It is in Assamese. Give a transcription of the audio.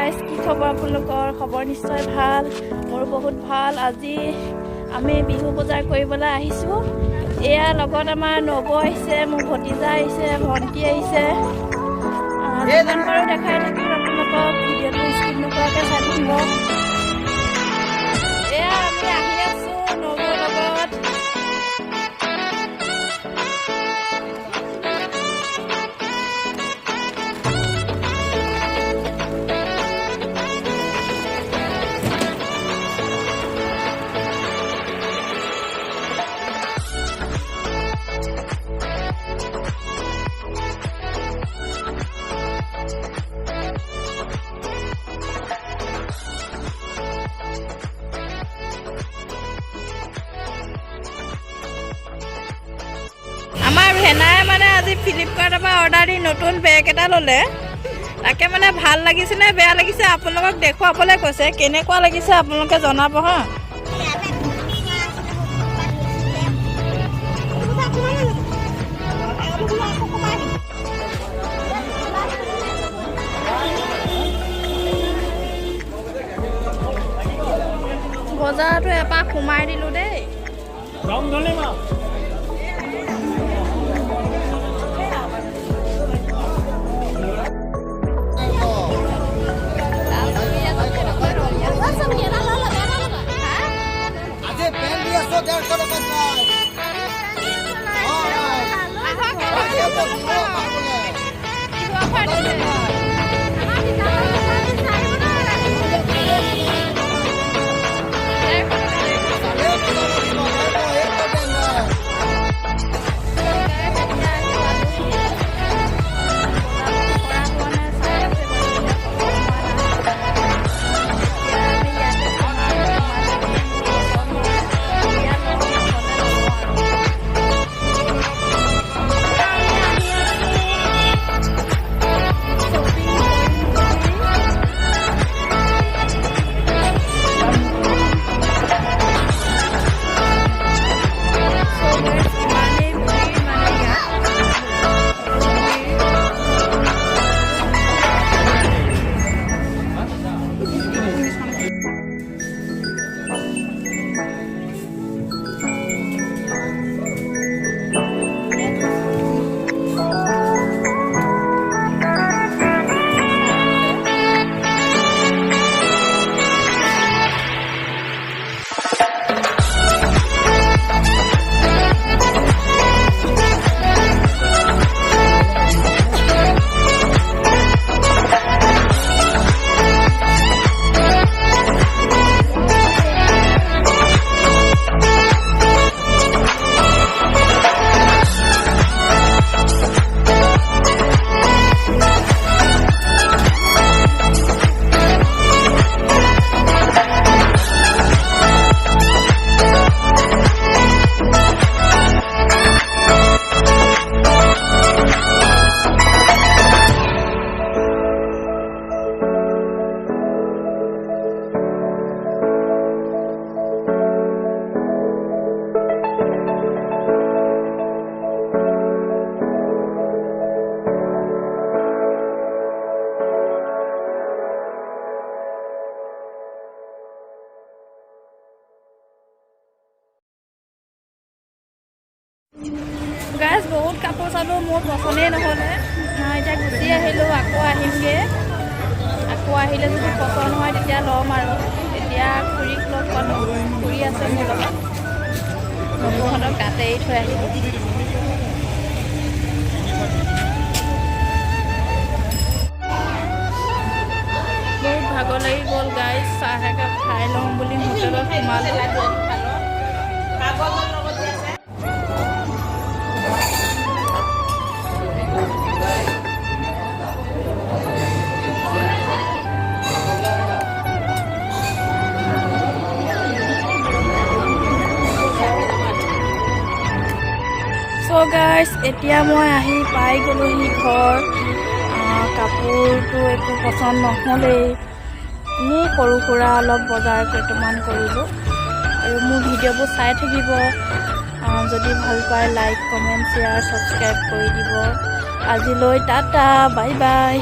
গাইজ, কি খবৰ আপোনালোকৰ? খবৰ নিশ্চয় ভাল, মোৰ বহুত ভাল। আজি আমি বিহু বজাৰ কৰিবলৈ আহিছোঁ। এয়া লগত আমাৰ নব আহিছে, মোৰ ভতিজা আহিছে, ভণ্টি আহিছে। যিমান পাৰোঁ দেখাই থাকিম আপোনালোকক, ভিডিঅ'টো স্কিপ নকৰাকৈ চাই থাকিব। এয়া আমি আহি আছোঁ নবৰ লগত। আমাৰ ভেনাই মানে আজি ফ্লিপকাৰ্টৰ পৰা অৰ্ডাৰ দি নতুন বেগ এটা ল'লে। তাকে মানে ভাল লাগিছে নে বেয়া লাগিছে আপোনালোকক দেখুৱাবলৈ কৈছে। কেনেকুৱা লাগিছে আপোনালোকে জনাব হা। বজাৰটো এপাক সোমাই দিলোঁ দেই। গাইজ, বহুত কাপোৰ চালোঁ, মোৰ পচন্দেই নহ'লে। মই এতিয়া গুচি আহিলোঁ, আকৌ আহিমগৈ। আকৌ আহিলে যদি পচন্দ হয় তেতিয়া ল'ম আৰু। এতিয়া খুৰীক লগ পালোঁ, খুৰী আছে মোৰ লগত। নবৌহঁতক তাতে এৰি থৈ আহিলোঁ। বহুত ভাগৰ লাগি গ'ল গাইজ। চাহ একাপ খাই লওঁ বুলি হোটেলত সোমালোঁ। চ' গাইজ, এতিয়া মই আহি পাই গ'লোহি ঘৰ। কাপোৰটো একো পচন্দ নহ'লেই, এনেই সৰু সুৰা অলপ বজাৰ কেইটামান কৰিলোঁ। আৰু মোৰ ভিডিঅ'বোৰ চাই থাকিব। যদি ভাল পায় লাইক, কমেণ্ট, শ্বেয়াৰ, ছাবস্ক্ৰাইব কৰি দিব। আজিলৈ টাটা, বাই বাই।